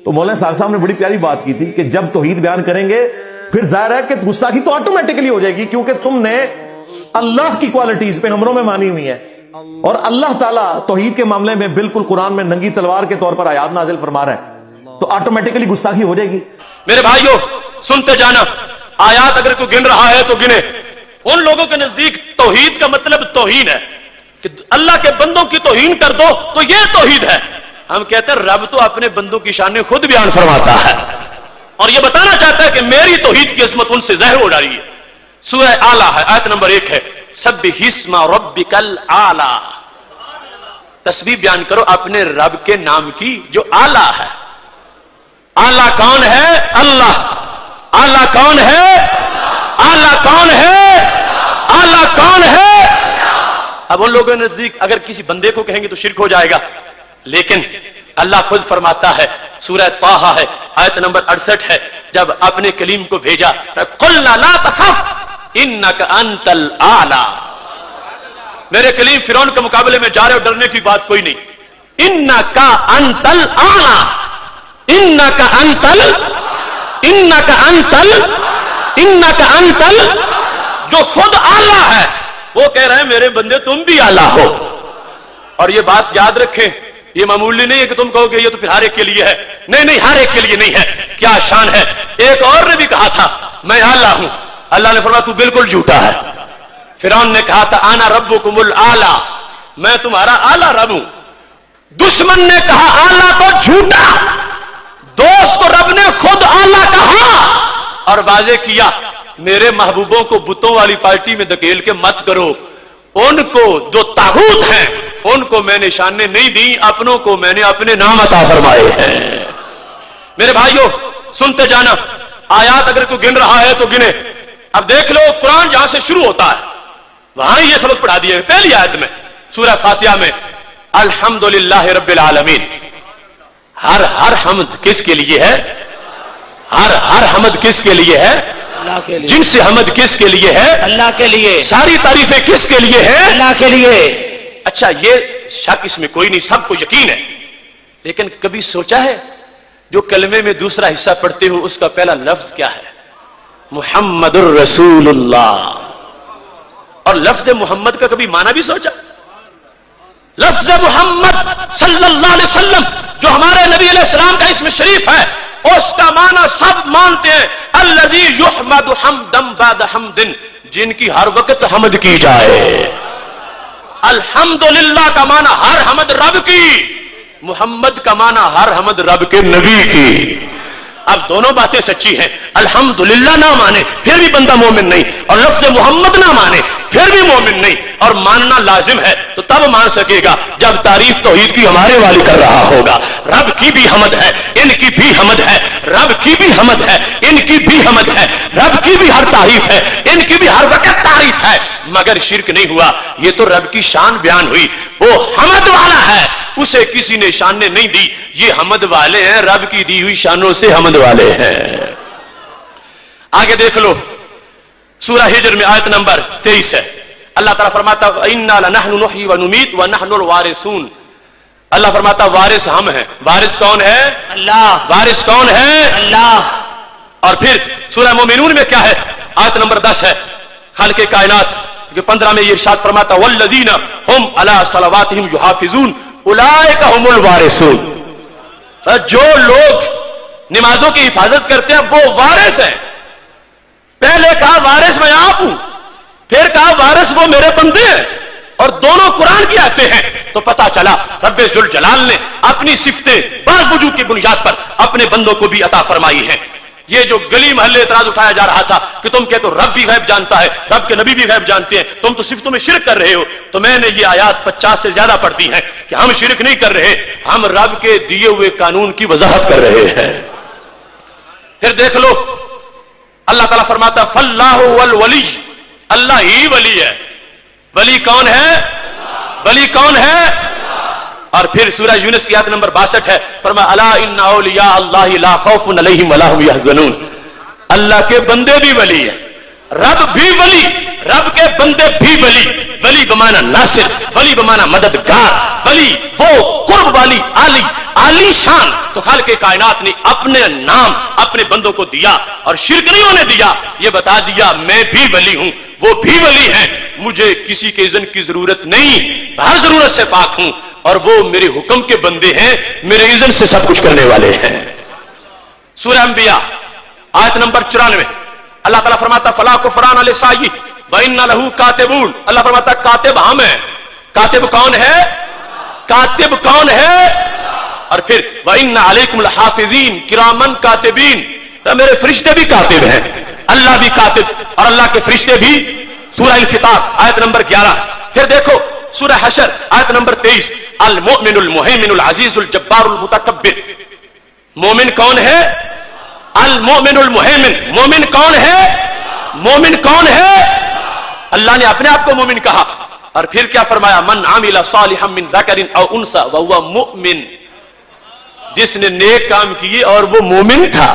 تو مولانا صاحب صاحب نے بڑی پیاری بات کی تھی کہ جب توحید بیان کریں گے پھر ظاہر ہے کہ گستاخی تو آٹومیٹکلی ہو جائے گی، کیونکہ تم نے اللہ کی کوالٹیز پیغمبروں میں مانی ہوئی ہیں، اور اللہ تعالیٰ توحید کے معاملے میں بالکل قرآن میں ننگی تلوار کے طور پر آیات نازل فرما رہا ہے، تو آٹومیٹکلی گستاخی ہو جائے گی۔ میرے بھائیوں سنتے جانا، آیات اگر تو گن رہا ہے تو گنے۔ ان لوگوں کے نزدیک توحید کا مطلب توہین ہے کہ اللہ کے بندوں کی توہین کر دو تو یہ توحید ہے۔ ہم کہتے ہیں رب تو اپنے بندوں کی شان خود بیان فرماتا ہے اور یہ بتانا چاہتا ہے کہ میری توحید کی عظمت ان سے ظاہر ہو رہی ہے۔ سورہ اعلیٰ ہے، آیت نمبر 1 ہے، سبح اسم ربک الاعلیٰ، تسبیح بیان کرو اپنے رب کے نام کی جو اعلیٰ ہے۔ اعلیٰ کون ہے؟ اللہ۔ اعلیٰ کون ہے؟ اعلیٰ کون ہے؟ اعلیٰ کون ہے؟ اب ان لوگوں کے نزدیک اگر کسی بندے کو کہیں گے تو شرک ہو جائے گا، لیکن اللہ خود فرماتا ہے، سورہ طٰہٰ ہے، آیت نمبر 68 ہے، جب اپنے کلیم کو بھیجا قُلْنَا لَا تَخَفْ إِنَّكَ أَنْتَ الْأَعْلَىٰ، میرے کلیم فرعون کے مقابلے میں جا رہے ہو، ڈرنے کی بات کوئی نہیں۔ إِنَّكَ أَنْتَ الْأَعْلَىٰ، إِنَّكَ أَنْتَ إِنَّكَ أَنْتَ إِنَّكَ أَنْتَ جو خود اعلیٰ ہے وہ کہہ رہے ہیں میرے بندے تم بھی اعلیٰ ہو۔ اور یہ بات یاد رکھیں، یہ معمولی نہیں ہے کہ تم کہو کہ یہ تو پھر ہر ایک کے لیے ہے، نہیں نہیں، ہر ایک کے لیے نہیں ہے۔ کیا شان ہے! ایک اور نے بھی کہا تھا میں اعلیٰ ہوں، اللہ نے فرمایا تو بالکل جھوٹا ہے۔ فرعون نے کہا تھا انا ربکم الاعلیٰ، میں تمہارا اعلیٰ رب ہوں۔ دشمن نے کہا اعلیٰ تو جھوٹا، دوست کو رب نے خود اعلیٰ کہا اور واضح کیا میرے محبوبوں کو بتوں والی پارٹی میں دھکیل کے مت کرو، ان کو جو طاغوت ہیں ان کو میں نے شانیں نہیں دی، اپنوں کو میں نے اپنے نام عطا فرمائے ہیں۔ میرے بھائیوں سنتے جانا، آیات اگر تو گن رہا ہے تو گنے۔ اب دیکھ لو قرآن جہاں سے شروع ہوتا ہے وہاں یہ سبق پڑھا دیا ہے۔ پہلی آیت میں سورہ فاتحہ میں الحمدللہ رب العالمین، ہر حمد کس کے لیے ہے؟ ہر حمد کس کے لیے ہے؟ اللہ کے لیے۔ جن سے حمد کس کے لیے ہے؟ اللہ کے لیے۔ ساری تعریفیں کس کے لیے ہیں؟ اللہ کے لیے۔ اچھا یہ شک اس میں کوئی نہیں، سب کو یقین ہے، لیکن کبھی سوچا ہے جو کلمے میں دوسرا حصہ پڑھتے ہو اس کا پہلا لفظ کیا ہے؟ محمد الرسول اللہ۔ اور لفظ محمد کا کبھی معنی بھی سوچا؟ لفظ محمد صلی اللہ علیہ وسلم جو ہمارے نبی علیہ السلام کا اسم شریف ہے، اس کا معنی سب مانتے ہیں، الذی یحمد حمدا بعد حمد، جن کی ہر وقت حمد کی جائے۔ الحمدللہ کا معنی ہر حمد رب کی، محمد کا معنی ہر حمد رب کے نبی کی۔ اب دونوں باتیں سچی ہیں، الحمدللہ نہ مانے پھر بھی بندہ مومن نہیں، اور لفظ محمد نہ مانے پھر بھی مومن نہیں، اور ماننا لازم ہے تو تب مان سکے گا جب تعریف توحید کی ہمارے والی کر رہا ہوگا۔ رب کی بھی حمد ہے، ان کی بھی حمد ہے، رب کی بھی حمد ہے، ان کی بھی حمد ہے، رب کی بھی ہر تعریف ہے، ان کی بھی ہر وقت تعریف ہے، مگر شرک نہیں ہوا۔ یہ تو رب کی شان بیان ہوئی، وہ حمد والا ہے، اسے کسی نے شانیں نہیں دی، یہ حمد والے ہیں، رب کی دی ہوئی شانوں سے حمد والے ہیں۔ آگے دیکھ لو سورہ ہجر میں آیت نمبر 23 ہے، اللہ تعالیٰ فرماتا اِنَّا لَنَحْنُ نُحْيِي وَنُمِيتُ وَنَحْنُ الْوَارِثُونَ، اللہ فرماتا وارث ہم ہیں۔ وارث کون ہے؟ اللہ۔ وارث کون ہے؟ اللہ۔ اور پھر سورہ مومنون میں کیا ہے؟ آیت نمبر 10 ہے، خالق کائنات کہ 15 میں یہ ارشاد فرماتا وَالَّذِينَ هُمْ عَلَىٰ صَلَوَاتِهِمْ يُحَافِظُونَ أُولَٰئِكَ هُمُ الْوَارِثُونَ، جو لوگ نمازوں کی حفاظت کرتے ہیں وہ وارث ہیں۔ پہلے کہا وارث میں آپ ہوں، پھر کہا وارث وہ میرے بندے ہیں، اور دونوں قرآن کی آتے ہیں، تو پتا چلا رب ذوالجلال نے اپنی صفتیں بعض وجوہ کی بنیاد پر اپنے بندوں کو بھی عطا فرمائی ہیں۔ یہ جو گلی محلے اعتراض اٹھایا جا رہا تھا کہ تم کہتے ہو رب بھی غیب جانتا ہے، رب کے نبی بھی غیب جانتے ہیں، تم تو صفتوں میں شرک کر رہے ہو، تو میں نے یہ آیات 50 سے زیادہ پڑھ دی ہیں کہ ہم شرک نہیں کر رہے، ہم رب کے دیے ہوئے قانون کی وضاحت کر رہے ہیں۔ پھر دیکھ لو اللہ تعالیٰ فرماتا فاللہ والولی، اللہ ہی ولی ہے۔ ولی کون ہے؟ ولی کون ہے؟ اور پھر سورہ یونس کی آیت نمبر 62 ہے، فرمایا الا ان اولیاء اللہ لا خوف علیہم ولا هم يحزنون، اللہ کے بندے بھی ولی ہیں، رب بھی ولی، رب کے بندے بھی ولی۔ ولی بمانا ناصر، ولی بمانا مددگار، ولی وہ قرب والی علی आली शान, तो खालिक कायनात ने अपने नाम अपने बंदों को दिया और शिरक नहीं होने दिया। ये बता दिया मैं भी वली हूं, वो भी वली है, मुझे किसी के इज़्न की जरूरत नहीं, हर जरूरत से पाक हूं, और वो मेरे हुक्म के बंदे हैं, मेरे इज़्न से सब कुछ करने वाले हैं। सूरह अंबिया आयत नंबर 94 अल्लाह ताला फरमाता फला कुफरान अल साई व इन्ना लहू कातिबून। अल्लाह फरमाता कातिब हम हैं। कातिब कौन है? कातिब कौन है? और फिर व इन्ना अलैकुम लहाफिज़ीन किरामन कातिबीन, तो मेरे फरिश्ते भी कातिब हैं, अल्लाह भी कातिब और अल्लाह के फरिश्ते भी। सूरह अल-किताब आयत नंबर 11। फिर देखो सूरह हशर आयत नंबर 23 अल मुमिनुल मुहैमिनुल अजीजुल जब्बारुल मुतकब्बिर। मोमिन कौन है? अल मोमिनुल मुहैमिन। मोमिन कौन है? मोमिन कौन है? अल्लाह ने अपने आप को मोमिन कहा और फिर क्या फरमाया? मन आमिला सालिहम मिन ज़करिन औ उनसा व हुवा मुमिन, जिसने नेक काम किए और वो मोमिन था।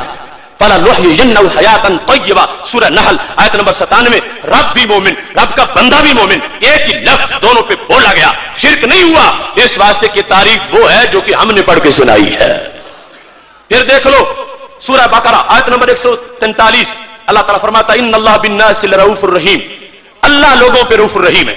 फलनुहयिन्नहु हयातन तय्यबा। सूरह नहल आयत नंबर 97। रब भी मोमिन, रब का बंदा भी मोमिन, एक ही लफ्ज दोनों पे बोला गया, शिरक नहीं हुआ। इस वास्ते की तारीफ वो है जो कि हमने पढ़ के सुनाई है। फिर देख लो सूरह बकरा आयत नंबर 143 अल्लाह ताला फरमाता इन्नल्लाह बिन्नासि लरऊफुर रहीम, अल्लाह लोगों पे रऊफुर रहीम है।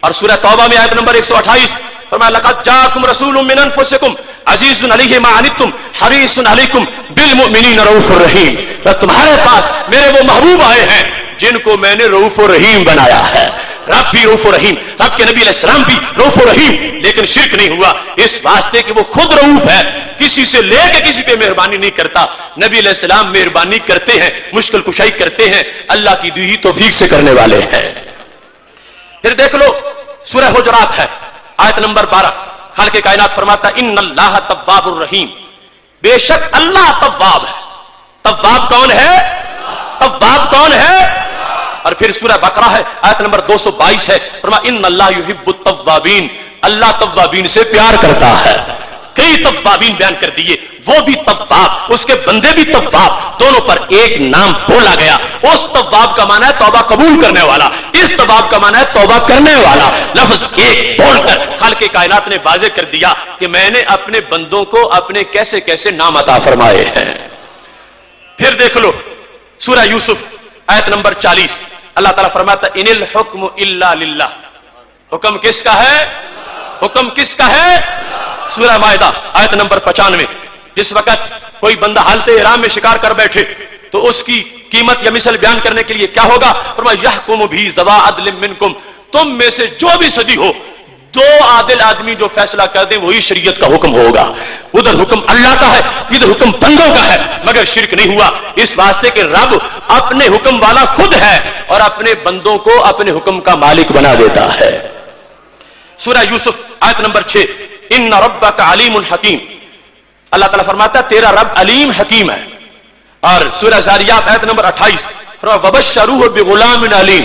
और सूरह तौबा में आयत नंबर 128 फरमाया लक़द जाअकुम रसूलुम मिन अनफुसिकुम अज़ीज़ुन अलैहि मा अनित्तुम हरीसुन अलैकुम बिल मुमिनीन रऊफुर रहीम। तो तुम्हारे पास मेरे वो महबूब आए हैं जिनको मैंने रऊफुर रहीम बनाया है। रब भी रऊफुर रहीम, रब के नबी अलैहिस्सलाम भी रऊफुर रहीम, लेकिन शिरक नहीं हुआ इस वास्ते कि वो खुद रऊफ है, किसी से लेके किसी पे मेहरबानी नहीं करता। नबी अलैहिस्सलाम मेहरबानी करते हैं, मुश्किल कुशाई करते हैं, अल्लाह की दी हुई तौफीक से करने वाले हैं। फिर देख लो सूरह हुजरात है आयत नंबर 12 खालिक कायनात फरमाता इन्नल्लाह तव्वाबुर रहीम, बेशक अल्लाह तव्वाब है। तव्वाब कौन है? तव्वाब कौन है? और फिर सूरह बकरा है आयत नंबर 222 है फरमा इन्नल्लाह युहिब्बुत तव्वाबीन, अल्लाह तव्वाबीन से प्यार करता है। कई तव्वाबीन बयान कर दिए, वो भी तव्वाब, उसके बंदे भी तव्वाब, दोनों पर एक नाम बोला गया। उस तव्वाब का माना है तौबा कबूल करने वाला, इस तव्वाब का माना है तौबा करने वाला। लफ्ज एक बोलकर खालिक कायनात ने वाज़ेह कर दिया कि मैंने अपने बंदों को अपने कैसे कैसे नाम अता फरमाए हैं। फिर देख लो सूरह यूसुफ आयत नंबर 40 अल्लाह ताला फरमाता इनिल हुक्मु इल्ला लिल्लाह, हुक्म किसका है? हुक्म किसका है? सूरह माइदा आयत नंबर 95। जिस वक्त कोई बंदा हालते इहराम में शिकार कर बैठे तो उसकी कीमत या मिसल बयान करने के लिए क्या होगा? फरमाया यहकुमु भी ज़वा अदलिम मिनकुम, तुम में से जो भी सदी हो, दो आदिल आदमी जो फैसला कर दे वही शरीयत का हुक्म होगा। उधर हुक्म अल्लाह का है, इधर हुक्म बंदों का है, मगर शिरक नहीं हुआ इस वास्ते के रब अपने हुक्म वाला खुद है और अपने बंदों को अपने हुक्म का मालिक बना देता है। सूरह यूसुफ आयत नंबर 6 इन्ना रब्बका अलीमुल हकीम, अल्लाह ताला फरमाता तेरा रब अलीम हकीम है। और सूरह ज़ारियात आयत नंबर 28 वबश्शरूहु बिगुलामिन अलीम,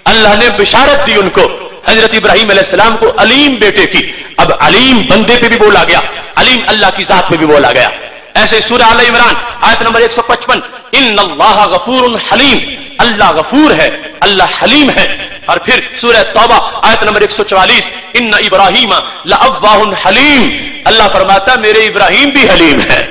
अल्लाह ने बिशारत दी उनको हजरत इब्राहीम अलैहिस्सलाम को अलीम बेटे की। अब अलीम बंदे पे भी बोला गया, अलीम अल्लाह की जात पे भी बोला गया। ऐसे सूरह आल इमरान आयत नंबर 155 इन्नल्लाह गफूरुन हलीम, अल्लाह गफूर है, अल्लाह हलीम है। और फिर सूरह तौबा आयत नंबर 144 इन्ना इब्राहीमा लअव्वाहुन हलीम, अल्लाह फरमाता मेरे इब्राहीम भी हलीम है।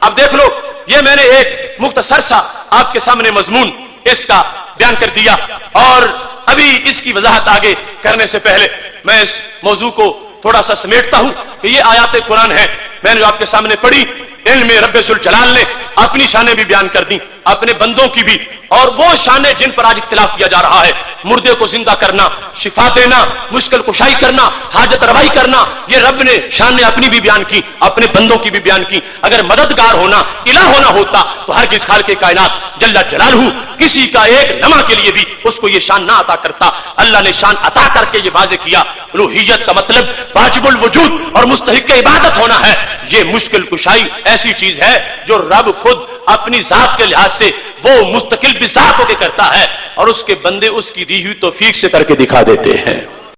अब देख लो ये मैंने एक मुख्तसर सा आपके सामने मजमून इसका बयान कर दिया और अभी इसकी वजाहत आगे करने से पहले मैं इस मौजू को थोड़ा सा समेटता हूं कि ये आयात कुरान है मैंने जो आपके सामने पढ़ी, इनमें रब्बे जुल जलाल ने अपनी शानें भी बयान कर दी, अपने बंदों की भी, और वो शानें जिन पर आज इख्तिलाफ किया जा रहा है, मुर्दे को जिंदा करना, शिफा देना, मुश्किल कुशाई करना, हाजत रवाई करना, ये रब ने शानें अपनी भी बयान की, अपने बंदों की भी बयान की। अगर मददगार होना, इलाह होना होता तो हर किस खाल के कायनात जल्ला जलालहू किसी का एक नमा के लिए भी उसको ये शान ना अता करता। अल्लाह ने शान अता करके ये वाज़ेह किया उलूहियत का मतलब वाजिबुल वजूद और मुस्तहिक इबादत होना है। ये मुश्किल कुशाई ऐसी चीज है जो रब खुद अपनी जात के लिहाज से वो मुस्तकिल बिजात होकर करता है और उसके बंदे उसकी दी हुई तौफीक से करके दिखा देते हैं।